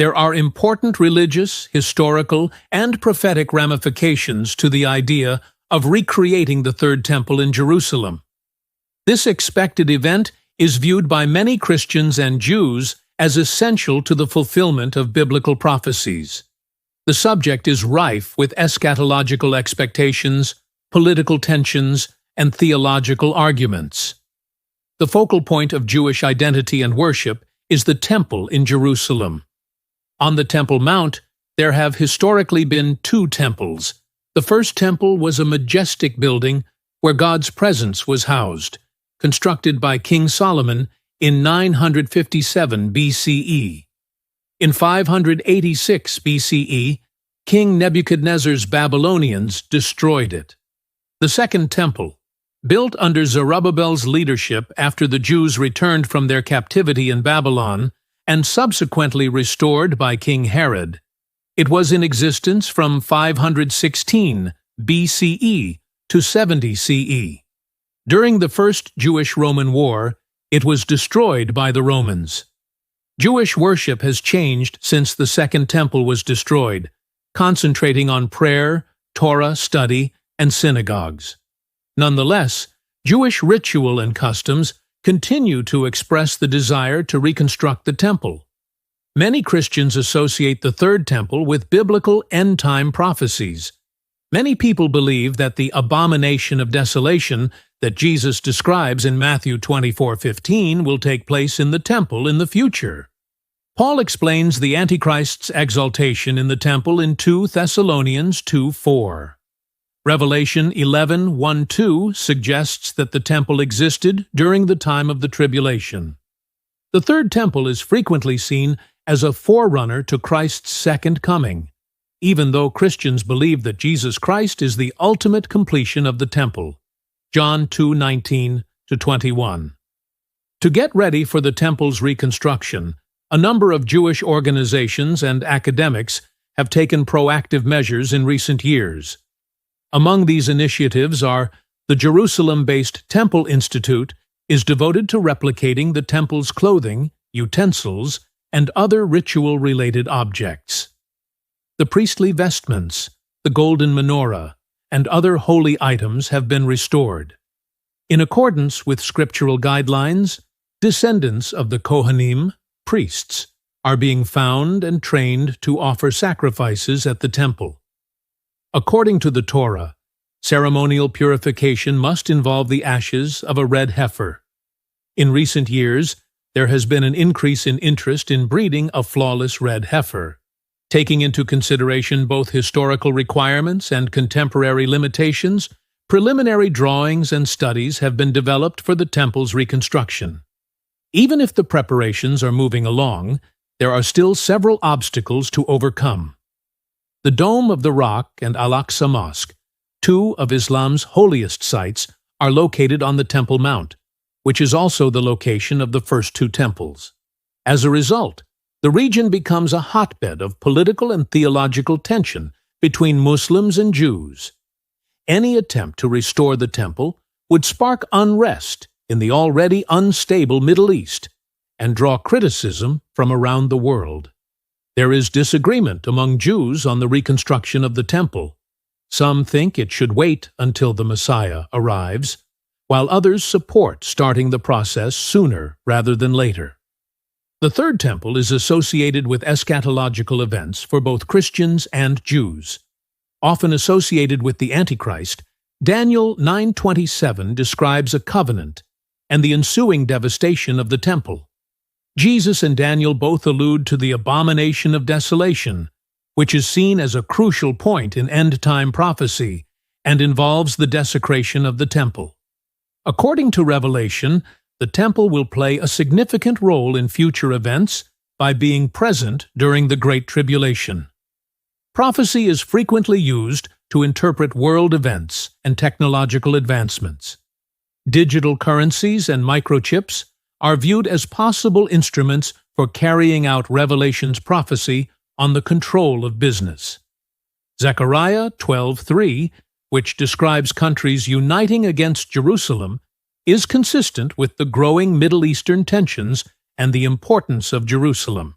There are important religious, historical, and prophetic ramifications to the idea of recreating the Third Temple in Jerusalem. This expected event is viewed by many Christians and Jews as essential to the fulfillment of biblical prophecies. The subject is rife with eschatological expectations, political tensions, and theological arguments. The focal point of Jewish identity and worship is the Temple in Jerusalem. On the Temple Mount, there have historically been two temples. The first temple was a majestic building where God's presence was housed, constructed by King Solomon in 957 BCE. In 586 BCE, King Nebuchadnezzar's Babylonians destroyed it. The second temple, built under Zerubbabel's leadership after the Jews returned from their captivity in Babylon, and subsequently restored by King Herod. It was in existence from 516 BCE to 70 CE. During the First Jewish-Roman War, it was destroyed by the Romans. Jewish worship has changed since the Second Temple was destroyed, concentrating on prayer, Torah study, and synagogues. Nonetheless, Jewish ritual and customs continue to express the desire to reconstruct the temple. Many Christians associate the Third Temple with biblical end-time prophecies. Many people believe that the abomination of desolation that Jesus describes in Matthew 24:15 will take place in the temple in the future. Paul explains the Antichrist's exaltation in the temple in 2 Thessalonians 2:4. Revelation 11:1-2 suggests that the temple existed during the time of the Tribulation. The Third Temple is frequently seen as a forerunner to Christ's second coming, even though Christians believe that Jesus Christ is the ultimate completion of the temple. John 2:19-21. To get ready for the temple's reconstruction, a number of Jewish organizations and academics have taken proactive measures in recent years. Among these initiatives are the Jerusalem-based Temple Institute is devoted to replicating the temple's clothing, utensils, and other ritual-related objects. The priestly vestments, the golden menorah, and other holy items have been restored. In accordance with scriptural guidelines, descendants of the Kohanim, priests, are being found and trained to offer sacrifices at the temple. According to the Torah, ceremonial purification must involve the ashes of a red heifer. In recent years, there has been an increase in interest in breeding a flawless red heifer. Taking into consideration both historical requirements and contemporary limitations, preliminary drawings and studies have been developed for the temple's reconstruction. Even if the preparations are moving along, there are still several obstacles to overcome. The Dome of the Rock and Al-Aqsa Mosque, two of Islam's holiest sites, are located on the Temple Mount, which is also the location of the first two temples. As a result, the region becomes a hotbed of political and theological tension between Muslims and Jews. Any attempt to restore the temple would spark unrest in the already unstable Middle East and draw criticism from around the world. There is disagreement among Jews on the reconstruction of the temple. Some think it should wait until the Messiah arrives, while others support starting the process sooner rather than later. The Third Temple is associated with eschatological events for both Christians and Jews. Often associated with the Antichrist, Daniel 9:27 describes a covenant and the ensuing devastation of the temple. Jesus and Daniel both allude to the abomination of desolation, which is seen as a crucial point in end-time prophecy and involves the desecration of the temple. According to Revelation, the temple will play a significant role in future events by being present during the Great Tribulation. Prophecy is frequently used to interpret world events and technological advancements. Digital currencies and microchips are viewed as possible instruments for carrying out Revelation's prophecy on the control of business. Zechariah 12:3, which describes countries uniting against Jerusalem, is consistent with the growing Middle Eastern tensions and the importance of Jerusalem.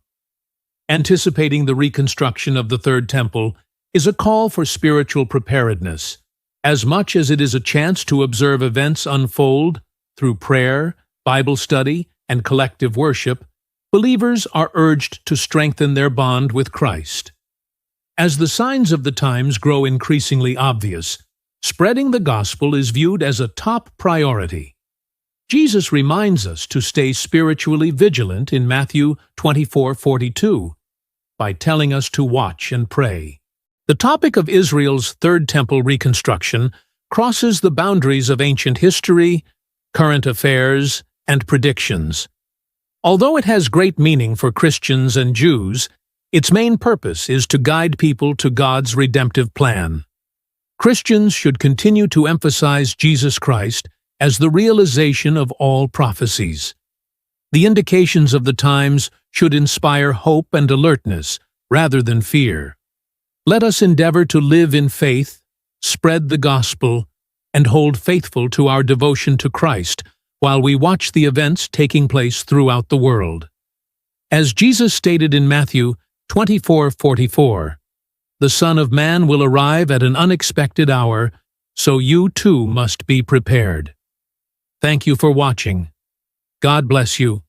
Anticipating the reconstruction of the Third Temple is a call for spiritual preparedness, as much as it is a chance to observe events unfold through prayer, Bible study, and collective worship. Believers are urged to strengthen their bond with Christ. As the signs of the times grow increasingly obvious, spreading the gospel is viewed as a top priority. Jesus reminds us to stay spiritually vigilant in Matthew 24:42 by telling us to watch and pray. The topic of Israel's Third Temple reconstruction crosses the boundaries of ancient history, current affairs, and predictions. Although it has great meaning for Christians and Jews, its main purpose is to guide people to God's redemptive plan. Christians should continue to emphasize Jesus Christ as the realization of all prophecies. The indications of the times should inspire hope and alertness rather than fear. Let us endeavor to live in faith, spread the gospel, and hold faithful to our devotion to Christ while we watch the events taking place throughout the world. As Jesus stated in Matthew 24:44, "The Son of Man will arrive at an unexpected hour, so you too must be prepared." Thank you for watching. God bless you.